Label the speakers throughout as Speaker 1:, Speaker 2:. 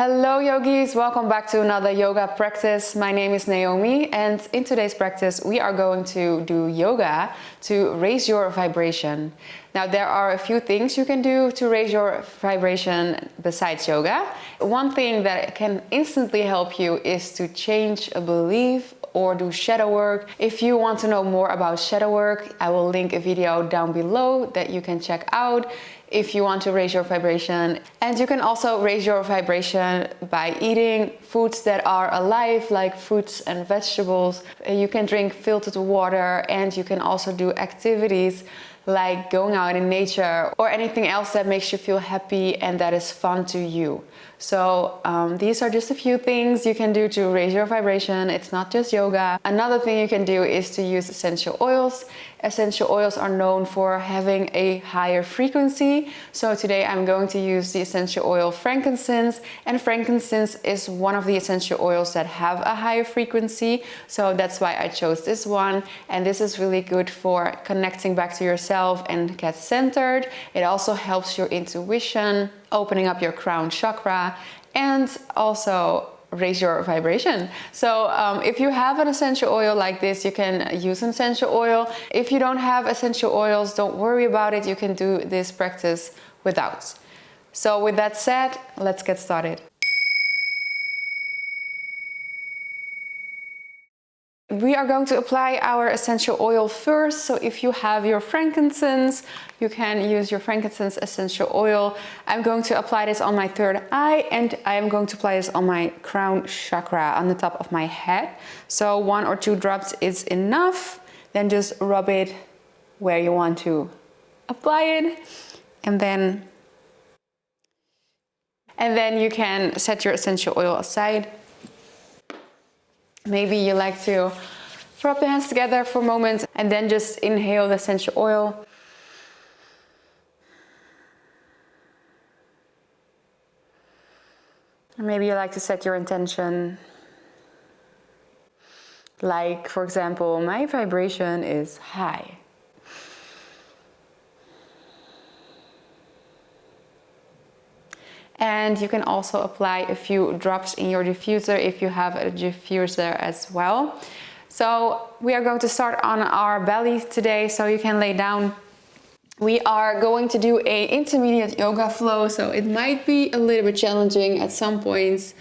Speaker 1: Hello yogis, welcome back to another yoga practice. My name is Naomi and in today's practice we are going to do yoga to raise your vibration. Now there are a few things you can do to raise your vibration besides yoga. One thing that can instantly help you is to change a belief or do shadow work. If you want to know more about shadow work, I will link a video down below that you can check out if you want to raise your vibration. And you can also raise your vibration by eating foods that are alive, like fruits and vegetables. You can drink filtered water, and you can also do activities like going out in nature or anything else that makes you feel happy and that is fun to you. So these are just a few things you can do to raise your vibration. It's not just yoga. Another thing you can do is to use essential oils. Essential oils are known for having a higher frequency. So today I'm going to use the essential oil frankincense, and frankincense is one of the essential oils that have a higher frequency. So that's why I chose this one. And this is really good for connecting back to yourself and get centered. It also helps your intuition, opening up your crown chakra, and also raise your vibration. So if you have an essential oil like this, you can use an essential oil. If you don't have essential oils, don't worry about it. You can do this practice without. So with that said, let's get started. We are going to apply our essential oil first. So if you have your frankincense, you can use your frankincense essential oil. I'm going to apply this on my third eye, and I am going to apply this on my crown chakra on the top of my head. So 1 or 2 drops is enough. Then just rub it where you want to apply it. And then you can set your essential oil aside. Maybe you like to rub the hands together for a moment and then just inhale the essential oil. And maybe you like to set your intention. Like, for example, my vibration is high. And you can also apply a few drops in your diffuser if you have a diffuser as well. So we are going to start on our belly today, so you can lay down. We are going to do an intermediate yoga flow, so it might be a little bit challenging at some points,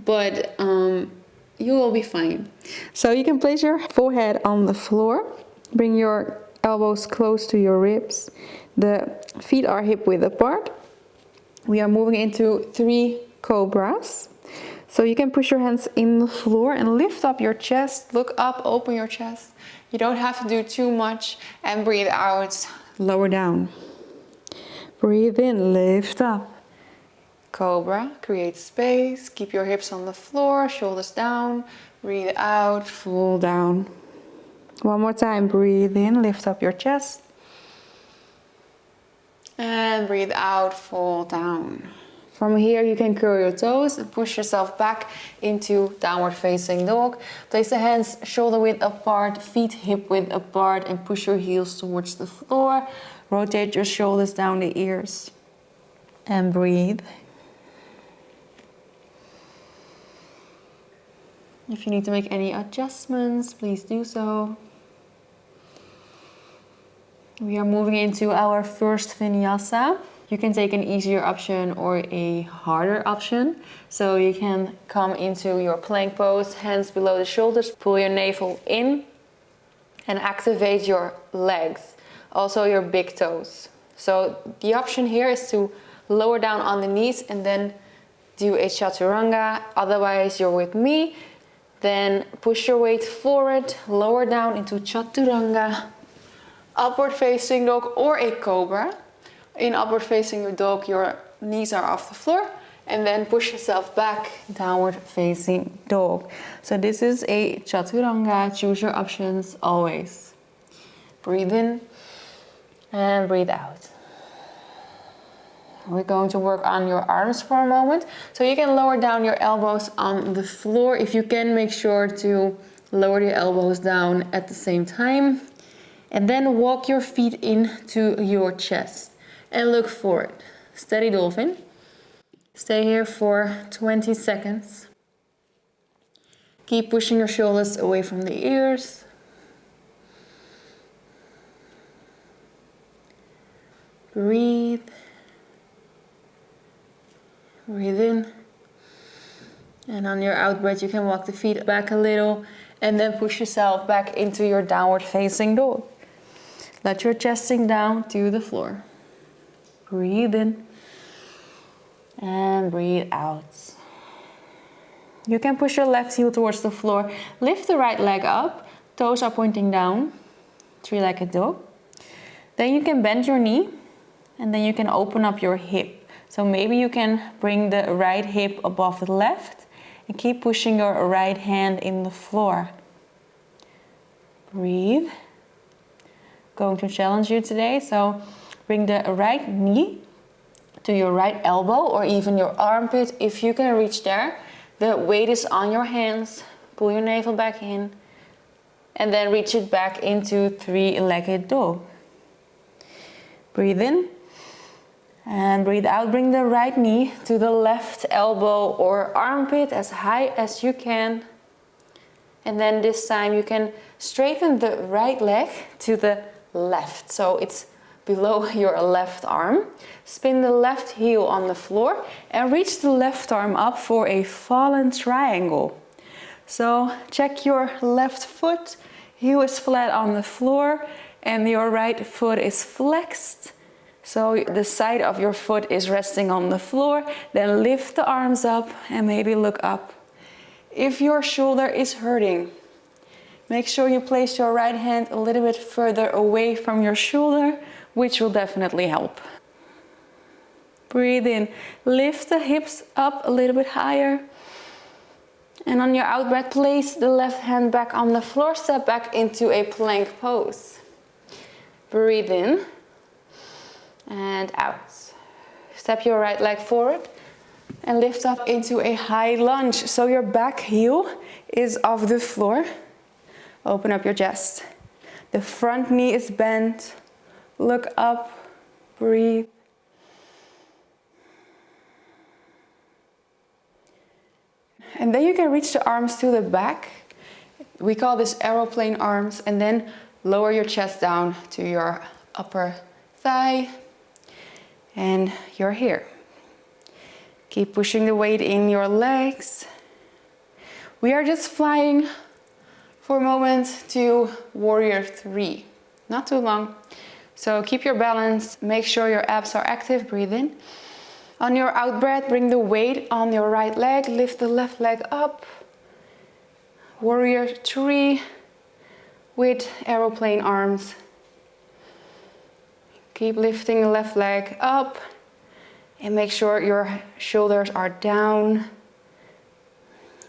Speaker 1: but you will be fine. So you can place your forehead on the floor, bring your elbows close to your ribs. The feet are hip width apart. We are moving into 3 cobras. So you can push your hands in the floor and lift up your chest. Look up, open your chest. You don't have to do too much. And breathe out, lower down. Breathe in, lift up. Cobra, create space. Keep your hips on the floor, shoulders down. Breathe out, fall down. One more time, breathe in, lift up your chest. And breathe out, fall down. From here you can curl your toes and push yourself back into downward facing dog. Place the hands shoulder width apart, feet hip width apart, and push your heels towards the floor. Rotate your shoulders down the ears. And breathe. If you need to make any adjustments, please do so. We are moving into our first vinyasa. You can take an easier option or a harder option. So you can come into your plank pose, hands below the shoulders, pull your navel in and activate your legs, also your big toes. So the option here is to lower down on the knees and then do a chaturanga. Otherwise you're with me. Then push your weight forward, lower down into chaturanga. Upward facing dog or a cobra. In upward facing dog, your knees are off the floor, and then push yourself back, downward facing dog. So this is a chaturanga. Choose your options always. Breathe in and breathe out. We're going to work on your arms for a moment. So you can lower down your elbows on the floor. If you can, make sure to lower your elbows down at the same time. And then walk your feet into your chest and look forward. Steady dolphin. Stay here for 20 seconds. Keep pushing your shoulders away from the ears. Breathe. Breathe in. And on your out breath, you can walk the feet back a little and then push yourself back into your downward facing dog. Let your chest sink down to the floor. Breathe in and breathe out. You can push your left heel towards the floor. Lift the right leg up. Toes are pointing down. Three-legged dog. Then you can bend your knee and then you can open up your hip. So maybe you can bring the right hip above the left and keep pushing your right hand in the floor. Breathe. Going to challenge you today. So bring the right knee to your right elbow or even your armpit if you can reach there. The weight is on your hands. Pull your navel back in and then reach it back into three-legged dog. Breathe in and breathe out. Bring the right knee to the left elbow or armpit as high as you can. And then this time you can straighten the right leg to the left. So it's below your left arm. Spin the left heel on the floor and reach the left arm up for a fallen triangle. So check your left foot. Heel is flat on the floor and your right foot is flexed. So the side of your foot is resting on the floor. Then lift the arms up and maybe look up. If your shoulder is hurting, make sure you place your right hand a little bit further away from your shoulder, which will definitely help. Breathe in. Lift the hips up a little bit higher. And on your out breath, place the left hand back on the floor. Step back into a plank pose. Breathe in and out. Step your right leg forward and lift up into a high lunge. So your back heel is off the floor. Open up your chest. The front knee is bent. Look up. Breathe. And then you can reach the arms to the back. We call this aeroplane arms. And then lower your chest down to your upper thigh. And you're here. Keep pushing the weight in your legs. We are just flying for a moment to warrior 3. Not too long. So keep your balance. Make sure your abs are active. Breathe in. On your out breath, bring the weight on your right leg. Lift the left leg up. Warrior 3 with aeroplane arms. Keep lifting the left leg up. And make sure your shoulders are down.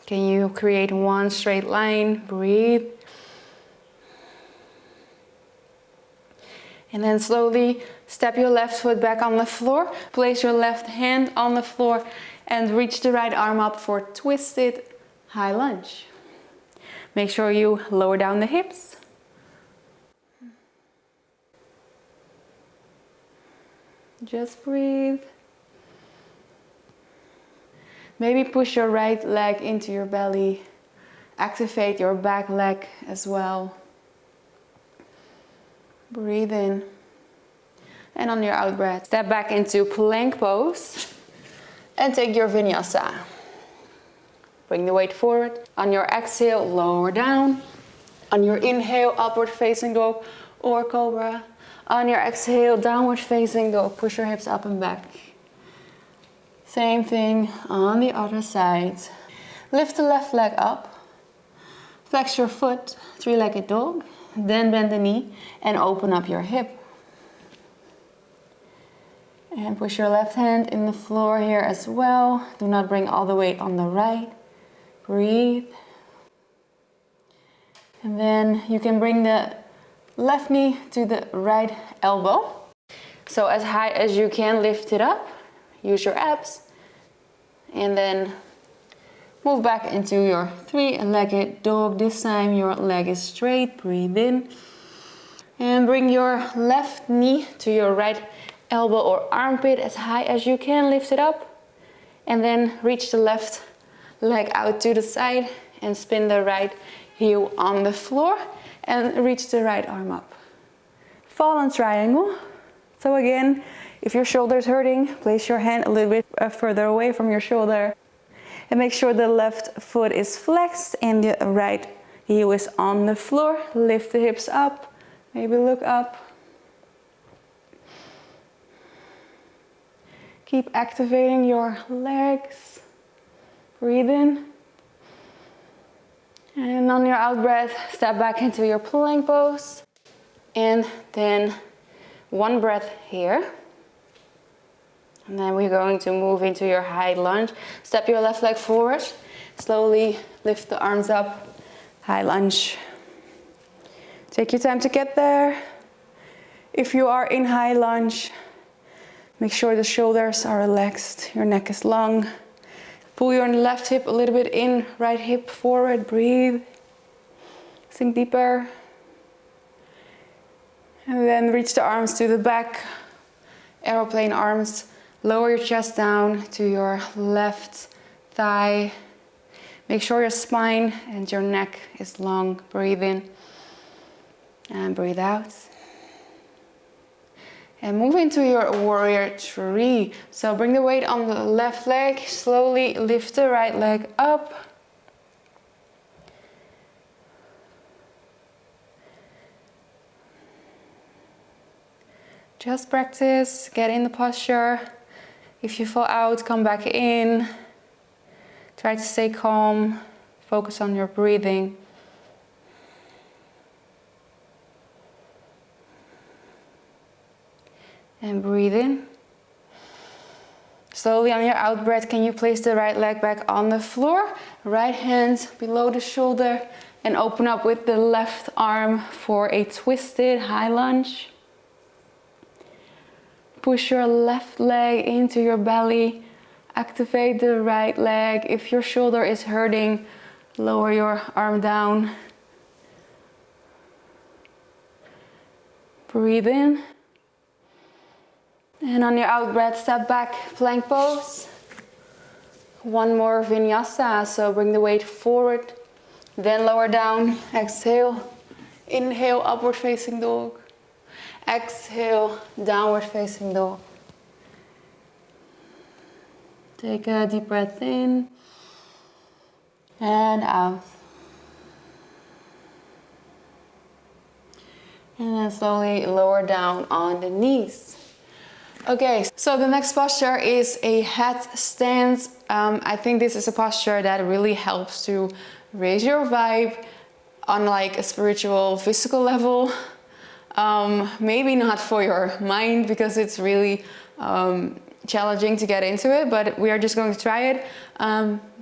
Speaker 1: Can you create one straight line? Breathe. And then slowly step your left foot back on the floor. Place your left hand on the floor and reach the right arm up for twisted high lunge. Make sure you lower down the hips. Just breathe. Maybe push your right leg into your belly. Activate your back leg as well. Breathe in. And on your out breath, step back into plank pose. And take your vinyasa. Bring the weight forward. On your exhale, lower down. On your inhale, upward facing dog or cobra. On your exhale, downward facing dog. Push your hips up and back. Same thing on the other side. Lift the left leg up. Flex your foot, three-legged dog. Then bend the knee and open up your hip. And push your left hand in the floor here as well. Do not bring all the weight on the right. Breathe. And then you can bring the left knee to the right elbow. So as high as you can, lift it up. Use your abs. And then move back into your three-legged dog. This time your leg is straight. Breathe in. And bring your left knee to your right elbow or armpit as high as you can. Lift it up. And then reach the left leg out to the side and spin the right heel on the floor and reach the right arm up. Fallen triangle. So again, if your shoulder is hurting, place your hand a little bit further away from your shoulder and make sure the left foot is flexed and the right heel is on the floor. Lift the hips up, maybe look up. Keep activating your legs. Breathe in. And on your out breath, step back into your plank pose. And then one breath here. And then we're going to move into your high lunge. Step your left leg forward. Slowly lift the arms up. High lunge. Take your time to get there. If you are in high lunge, make sure the shoulders are relaxed, your neck is long. Pull your left hip a little bit in, right hip forward, breathe. Sink deeper. And then reach the arms to the back, aeroplane arms. Lower your chest down to your left thigh. Make sure your spine and your neck is long. Breathe in and breathe out. And move into your warrior three. So bring the weight on the left leg. Slowly lift the right leg up. Just practice, get in the posture. If you fall out, come back in. Try to stay calm. Focus on your breathing. And breathe in. Slowly on your out breath, can you place the right leg back on the floor? Right hand below the shoulder and open up with the left arm for a twisted high lunge. Push your left leg into your belly. Activate the right leg. If your shoulder is hurting, lower your arm down. Breathe in. And on your out breath, step back, plank pose. One more vinyasa, so bring the weight forward, then lower down, exhale. Inhale, upward facing dog. Exhale, downward facing dog. Take a deep breath in and out. And then slowly lower down on the knees. Okay, so the next posture is a head stance. I think this is a posture that really helps to raise your vibe on like a spiritual, physical level. Maybe not for your mind because it's really challenging to get into it, but we are just going to try it.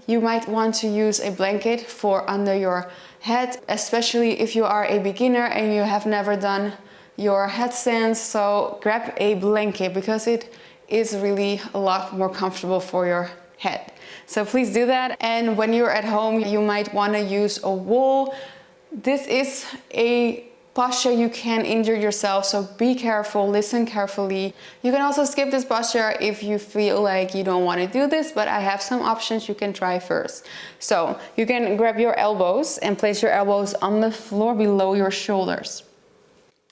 Speaker 1: You might want to use a blanket for under your head, especially if you are a beginner and you have never done your headstands. So grab a blanket because it is really a lot more comfortable for your head. So please do that. And when you're at home, you might want to use a wall. This is a posture you can injure yourself, so be careful, listen carefully. You can also skip this posture if you feel like you don't want to do this, but I have some options you can try first. So you can grab your elbows and place your elbows on the floor below your shoulders.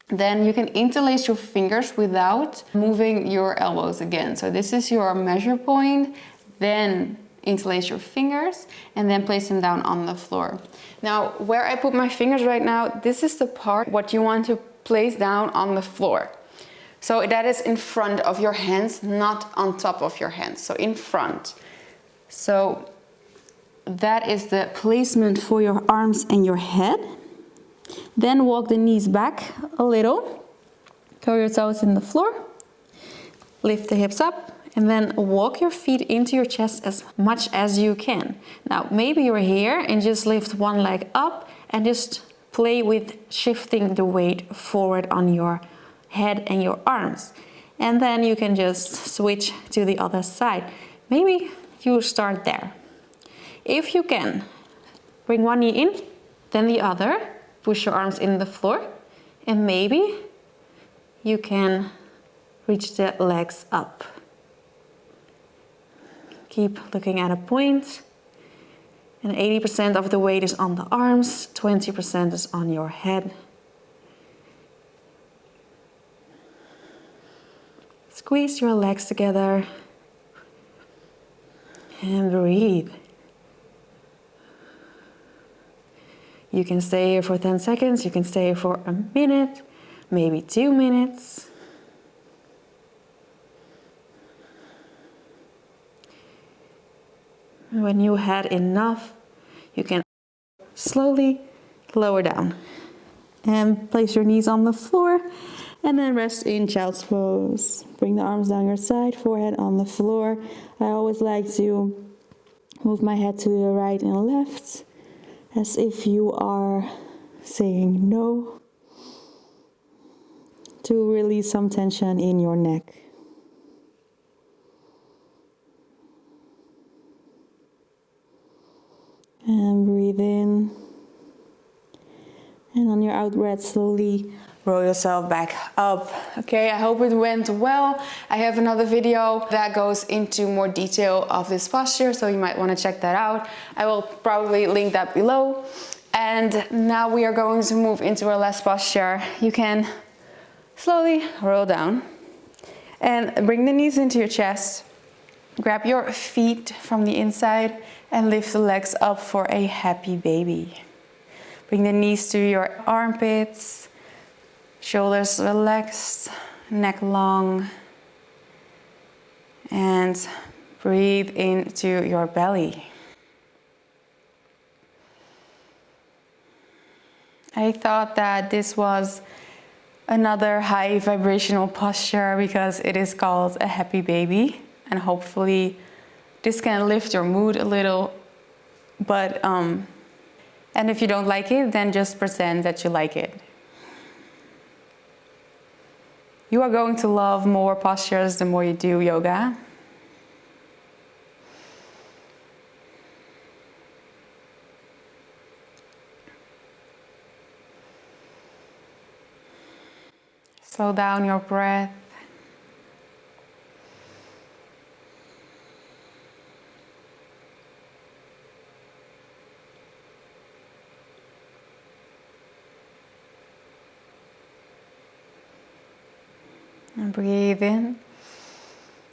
Speaker 1: Then you can interlace your fingers without moving your elbows again. So this is your measure point. Then interlace your fingers and then place them down on the floor. Now, where I put my fingers right now, this is the part what you want to place down on the floor. So that is in front of your hands, not on top of your hands. So in front. So that is the placement for your arms and your head. Then walk the knees back a little. Curl your toes in the floor. Lift the hips up. And then walk your feet into your chest as much as you can. Now, maybe you're here and just lift one leg up and just play with shifting the weight forward on your head and your arms. And then you can just switch to the other side. Maybe you start there. If you can, bring one knee in, then the other. Push your arms in the floor. And maybe you can reach the legs up. Keep looking at a point. And 80% of the weight is on the arms, 20% is on your head. Squeeze your legs together and breathe. You can stay here for 10 seconds, you can stay here for a minute, maybe 2 minutes. When you had enough, you can slowly lower down and place your knees on the floor and then rest in child's pose. Bring the arms down your side, forehead on the floor. I always like to move my head to the right and left as if you are saying no, to release some tension in your neck. And breathe in. And on your out breath, slowly roll yourself back up. Okay, I hope it went well. I have another video that goes into more detail of this posture, so you might want to check that out. I will probably link that below. And now we are going to move into our last posture. You can slowly roll down and bring the knees into your chest. Grab your feet from the inside and lift the legs up for a happy baby. Bring the knees to your armpits, shoulders relaxed, neck long, and breathe into your belly. I thought that this was another high vibrational posture because it is called a happy baby, and hopefully this can lift your mood a little. But and if you don't like it, then just pretend that you like it. You are going to love more postures the more you do yoga. Slow down your breath. And breathe in.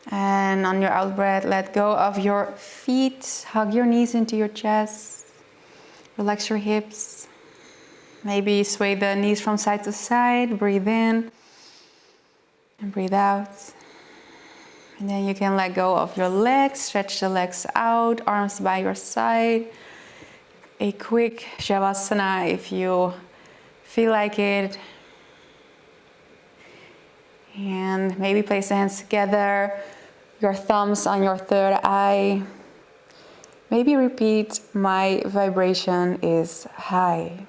Speaker 1: And on your out breath, let go of your feet. Hug your knees into your chest. Relax your hips. Maybe sway the knees from side to side. Breathe in. And breathe out. And then you can let go of your legs. Stretch the legs out. Arms by your side. A quick Shavasana if you feel like it. And maybe place the hands together, your thumbs on your third eye. Maybe repeat, my vibration is high.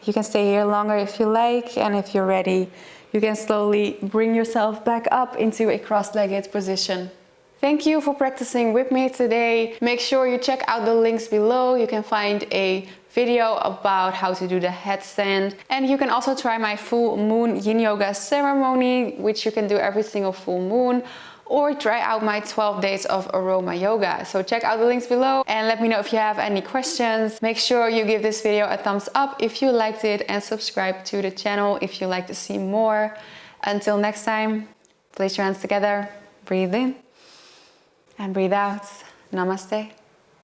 Speaker 1: You can stay here longer if you like, and if you're ready, you can slowly bring yourself back up into a cross-legged position. Thank you for practicing with me today. Make sure you check out the links below. You can find a video about how to do the headstand, and you can also try my full moon yin yoga ceremony, which you can do every single full moon, or try out my 12 days of aroma yoga. So check out the links below and let me know if you have any questions. Make sure you give this video a thumbs up if you liked it, and subscribe to the channel if you like to see more. Until next time, place your hands together, breathe in and breathe out. Namaste.